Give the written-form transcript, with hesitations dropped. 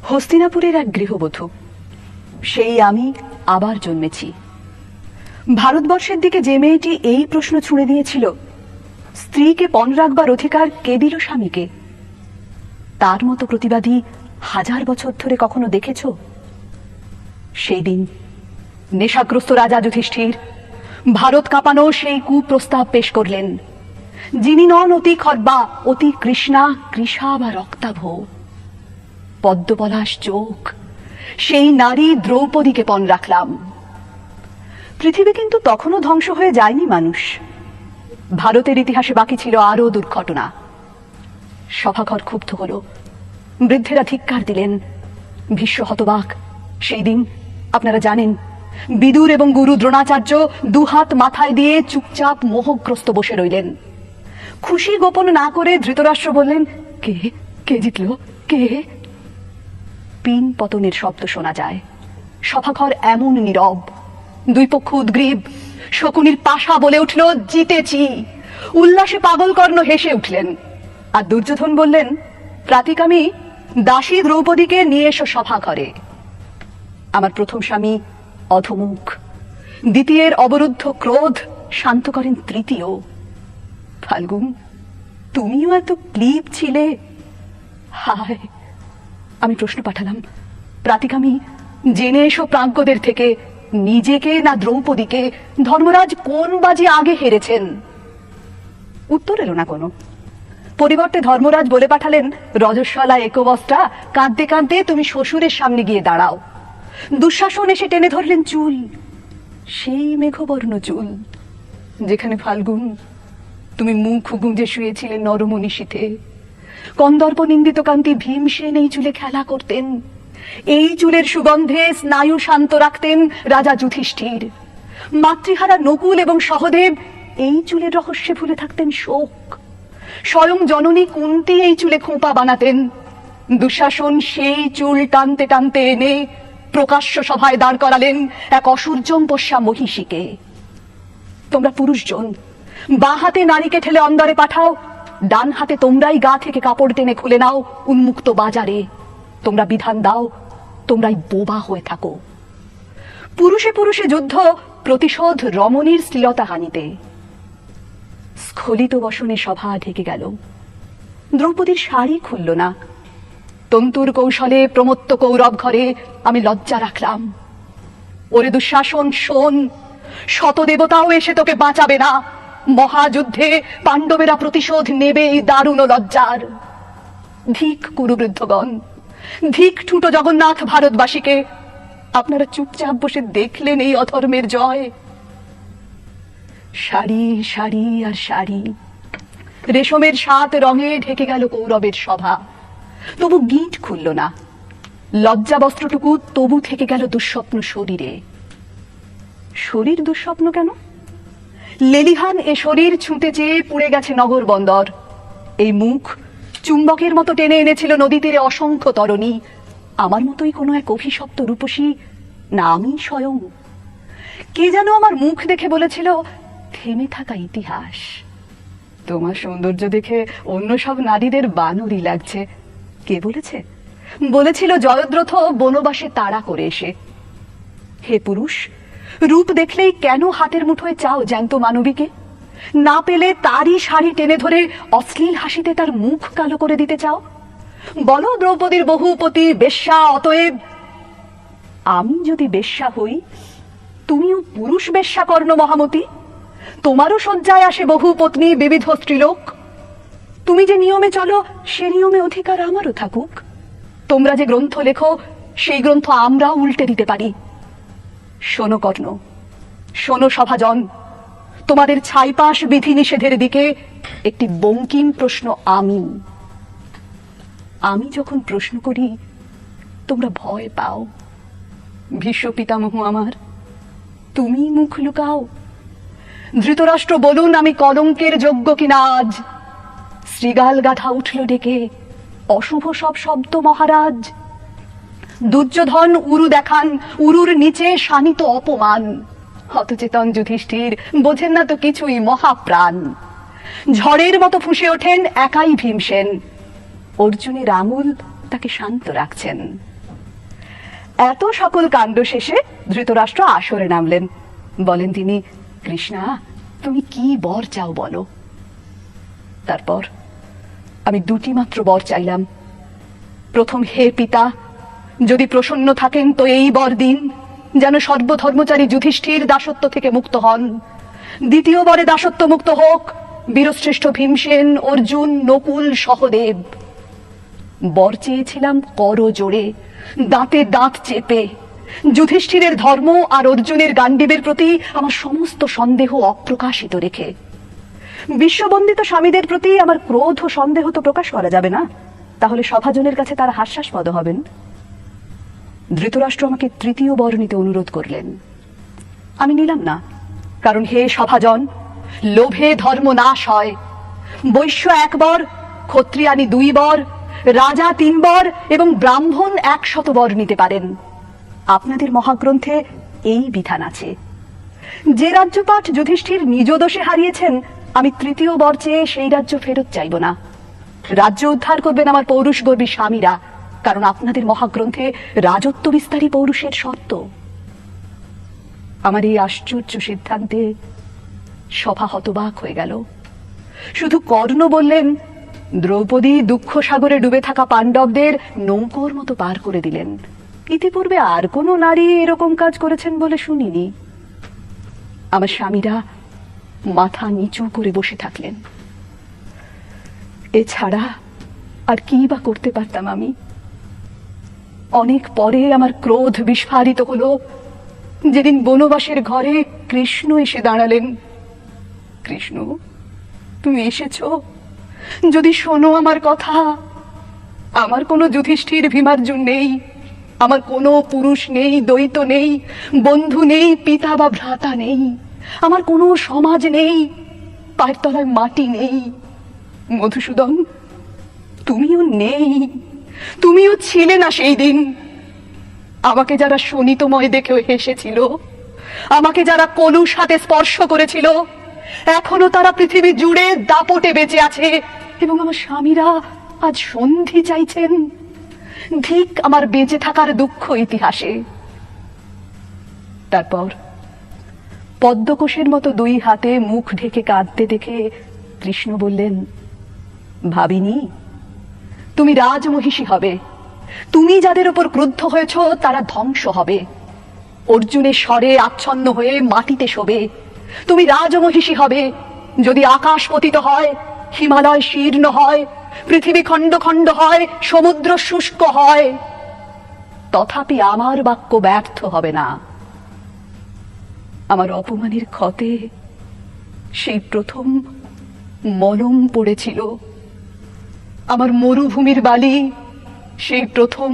হস্তিনাপুরের এক গৃহবধূ, সেই আমি আবার জন্মেছি। ভারতবর্ষের দিকে যে মেয়েটি এই প্রশ্ন ছুঁড়ে দিয়েছিল, স্ত্রীকে পণ রাখবার অধিকার কে দিল স্বামীকে, তার মতো প্রতিবাদী 1000 বছর ধরে কখনো দেখেছ? সেই দিন নেশাগ্রস্ত রাজা যুধিষ্ঠির ভারত কাঁপানো সেই কুপ্রস্তাব পেশ করলেন, যিনি নন অতি খর্বা, অতি কৃষ্ণা, কৃষা বা রক্তাভ, পদ্মপলাশ চোখ, সেই নারী দ্রৌপদীকে পণ রাখলাম। পৃথিবী কিন্তু তখনও ধ্বংস হয়ে যায়নি মানুষ। ভারতের ইতিহাসে বাকি ছিল আরো দুর্ঘটনা। সভাঘর ক্ষুব্ধ হল, বৃদ্ধেরা ধিক্কার দিলেন, ভীষ্ম হতবাক। সেই দিন আপনারা জানেন, বিদুর এবং গুরু দ্রোণাচার্য দুহাত মাথায় দিয়ে চুপচাপ মোহগ্রস্ত বসে রইলেন। খুশি গোপন না করে ধৃতরাষ্ট্র বললেন, কে কে জিতল, কে? পিন পতনের শব্দ শোনা যায়। সভাঘর এমন নীরব, দুই পক্ষ উদ্গ্রীব। শকুনির পাশা বলে উঠল, জিতেছি। উল্লাসে পাগলকর্ণ হেসে উঠলেন। আর দুর্যোধন বললেন, প্রাতিকামী দাসী দ্রৌপদীকে নিয়ে এসো সভাঘরে। আমার প্রথম স্বামী অধমুখ, দ্বিতীয়ের অবরুদ্ধ ক্রোধ শান্ত করেন তৃতীয়। ফাল্গুন, তুমিও এত ক্লিব ছিলে? হায়! আমি প্রশ্ন পাঠালাম, প্রাতিকামী জেনে এসো প্রাজ্ঞদের থেকে, নিজেকে না দ্রৌপদীকে ধর্মরাজ কোন বাজি আগে হেরেছেন? উত্তর এলো না কোনো। পরিবর্তে ধর্মরাজ বলে পাঠালেন, রজস্বলা একবস্ত্রা, কাঁদতে কাঁদতে তুমি শ্বশুরের সামনে গিয়ে দাঁড়াও। দুঃশাসন এসে টেনে ধরলেন চুল, সেই মেঘবর্ণ চুল যেখানে ফাল্গুন তুমি মুখ গুঁজে শুয়েছিলে নরমনীষীতে। কন্দর্প নিন্দিত কান্তি ভীমসেন এই চুলে খেলা করতেন। এই চুলের সুগন্ধে স্নায়ু শান্ত রাখতেন রাজা যুধিষ্ঠির। মাতৃহারা নকুল এবং সহদেব এই চুলের রহস্যে ভুলে থাকতেন শোক। স্বয়ং জননী কুন্তী এই চুলে খোঁপা বানাতেন। দুঃশাসন সেই চুল টানতে টানতে এনে প্রকাশ্য সভায় দাঁড় করালেন এক অসূর্যম পোষ্যা মহিষীকে। তোমরা পুরুষজন বাঁ হাতে নারীকে ঠেলে অন্দরে পাঠাও, ডান হাতে তোমরাই গা থেকে কাপড় টেনে খুলে নাও উন্মুক্ত বাজারে। তোমরা বিধান দাও, তোমরাই বোবা হয়ে থাকো। পুরুষে পুরুষে যুদ্ধ, প্রতিশোধ রমণীর শ্লীলতা হানিতে। স্খলিত বসনে সভা ঢেকে গেল। দ্রৌপদীর শাড়ি খুলল না। তন্তুর কৌশলে প্রমত্ত কৌরব ঘরে আমি লজ্জা রাখলাম। ওরে দুঃশাসন, শোন, শত দেবতাও এসে তোকে বাঁচাবে না। মহাযুদ্ধে পাণ্ডবেরা প্রতিশোধ নেবে এই দারুণ লজ্জার। ধিক কুরুবৃদ্ধগণ, ধিক ঠুটো জগন্নাথ ভারতবাসীকে। আপনারা চুপচাপ বসে দেখলেন এই অধর্মের জয়। শাড়ি শাড়ি আর শাড়ি, রেশমের 7 রঙে ঢেকে গেল কৌরবের সভা। তবু গিঁট খুলল না। লজ্জা বস্ত্রটুকু তবু থেকে গেল দুঃস্বপ্ন শরীরে। শরীর দুঃস্বপ্ন কেন? লেলিহান এ শরীর ছুঁতে চেয়ে পুড়ে গেছে নগর বন্দর। এই মুখ চুম্বকের মতো টেনে এনেছিল নদী তীরে অসংখ্য তরণী। আমার মতোই কোনো এক অভিশপ্ত রূপসী, না আমি স্বয়ং? কে যেন আমার মুখ দেখে বলেছিল, থেমে থাকা ইতিহাস। তোমার সৌন্দর্য দেখে অন্য সব নারীদের বানরই লাগছে। কে বলেছে? বলেছিল জয়দ্রথ বনবাসে তাড়া করে এসে। হে পুরুষ, রূপ দেখলেই কেন হাতের মুঠোয় চাও জ্যান্ত মানবীকে? না পেলে তারই শাড়ি টেনে ধরে অশ্লীল হাসিতে তার মুখ কালো করে দিতে চাও? বলো দ্রৌপদীর বহুপতি বেশ্যা, অতএব আমি যদি বেশ্যা হই, তুমিও পুরুষ বেশ্যা কর্ণ মহামতি। তোমারও শয্যায় আসে বহু পত্নী, বিবিধ স্ত্রীলোক। তুমি যে নিয়মে চলো, সে নিয়মে অধিকার আমারও থাকুক। তোমরা যে গ্রন্থ লেখো, সেই গ্রন্থ আমরাও উল্টে দিতে পারি। শোনো কর্ণ, শোনো সভাজন, তোমাদের ছাইপাশ বিধি নিষেধের দিকে একটি বঙ্কিম প্রশ্ন। আমি যখন প্রশ্ন করি, তোমরা ভয় পাও। ভীষ্ম পিতামহ আমার, তুমি মুখ লুকাও। ধৃতরাষ্ট্র বলুন, আমি কলঙ্কের যোগ্য কিনা আজ? শ্রীগাল গাথা উঠল ডেকে, অশুভ সব শব্দ মহারাজ। দুর্যোধন উরু দেখান, উরুর নিচে শানিত অপমান। হতচেতন যুধিষ্ঠির বোঝেন না তো কিছুই, মহাপ্রাণ। ঝড়ের মতো ফুঁসে ওঠেন একাই ভীমসেন। অর্জুনের আঙুল তাকে শান্ত রাখছেন। এত সকল কাণ্ড শেষে ধৃতরাষ্ট্র আসরে নামলেন। বলেন তিনি, কৃষ্ণা, তুমি কি বর চাও বলো। তারপর আমি দুটি মাত্র বর চাইলাম। প্রথম, হে পিতা, যদি প্রসন্ন থাকেন তো এই বর দিন যেন সর্বধর্মচারী যুধিষ্ঠির দাসত্ব থেকে মুক্ত হন। দ্বিতীয় বরে দাসত্ব মুক্ত হোক বীরশ্রেষ্ঠ ভীমসেন, অর্জুন, নকুল, সহদেব। বর চেয়েছিলাম কর জোড়ে, দাঁতে দাঁত চেপে। যুধিষ্ঠিরের ধর্ম আর অর্জুনের গান্ডীবের প্রতি আমার সমস্ত সন্দেহ অপ্রকাশিত রেখে। বিশ্ববন্দিত স্বামীদের প্রতি আমার ক্রোধ ও সন্দেহ তো প্রকাশ করা যাবে না, তাহলে সভাজনের কাছে তারা হাস্যাস্পদ হবেন। ধৃতরাষ্ট্র আমাকে তৃতীয় বর নিতে অনুরোধ করলেন। আমি নিলাম না, কারণ হে সভাজন, লোভে ধর্ম নাশ হয়। বৈশ্য 1 বর, ক্ষত্রিয়ানি 2 বর, রাজা 3 বর এবং ব্রাহ্মণ 100 বর নিতে পারেন। আপনাদের মহাগ্রন্থে এই বিধান আছে। যে রাজ্যপাঠ যুধিষ্ঠির নিজ দোষে হারিয়েছেন, আমি তৃতীয় বর চেয়ে সেই রাজ্য ফেরত চাইব না। রাজ্য উদ্ধার করবেন আমার পৌরুষগর্বী স্বামীরা, কারণ আপনাদের মহাগ্রন্থে রাজত্ব বিস্তারী পৌরুষের শর্ত। আমার এই আশ্চর্য সিদ্ধান্তে সভা হতবাক হয়ে গেল। শুধু কর্ণ বললেন, দ্রৌপদী দুঃখ সাগরে ডুবে থাকা পাণ্ডবদের নৌকোর মতো পার করে দিলেন। ইতিপূর্বে আর কোনো নারী এরকম কাজ করেছেন বলে শুনিনি। আমার স্বামীরা মাথা নিচু করে বসে থাকলেন। এছাড়া আর কি বা করতে পারতাম আমি? অনেক পরে আমার ক্রোধ বিস্ফারিত হলো যেদিন বনবাসের ঘরে কৃষ্ণ এসে দাঁড়ালেন। কৃষ্ণ, তুমি এসেছো? যদি শোনো আমার কথা। আমার কোনো যুধিষ্ঠির ভীমার্জুন নেই, আমার কোনো পুরুষ নেই, দ্বৈত নেই, বন্ধু নেই, পিতা বা ভ্রাতা নেই, আমার কোনো সমাজ নেই, পায়ের তলায় মাটি নেই। মধুসূদন, তুমিও নেই, তুমিও ছিলে না সেই দিন। আমাকে যারা শোণিতময় দেখেও হেসেছিল, আমাকে যারা কলুষ হাতে স্পর্শ করেছিল, এখনো তারা পৃথিবী জুড়ে দাপটে বেঁচে আছে এবং আমার স্বামীরা আজ সন্ধি চাইছেন। ধিক আমার বেঁচে থাকার দুঃখ ইতিহাসে। তারপর পদ্মকোষের মতো 2 হাতে মুখ ঢেকে কাঁদতে দেখে কৃষ্ণ বললেন, ভাবিনি, তুমি রাজমহিষী হবে। তুমি যাদের উপর ক্রুদ্ধ হয়েছ তারা ধ্বংস হবে, অর্জুনের স্বরে আচ্ছন্ন হয়ে মাটিতে শোবে। তুমি রাজমহিষী হবে। যদি আকাশ পতিত হয়, হিমালয় শীর্ণ হয়, পৃথিবী খণ্ড খণ্ড হয়, সমুদ্র শুষ্ক হয়, তথাপি আমার বাক্য ব্যর্থ হবে না। আমার অপমানের ক্ষতে সেই প্রথম মলম পড়েছিল। আমার মরুভূমির বালি সেই প্রথম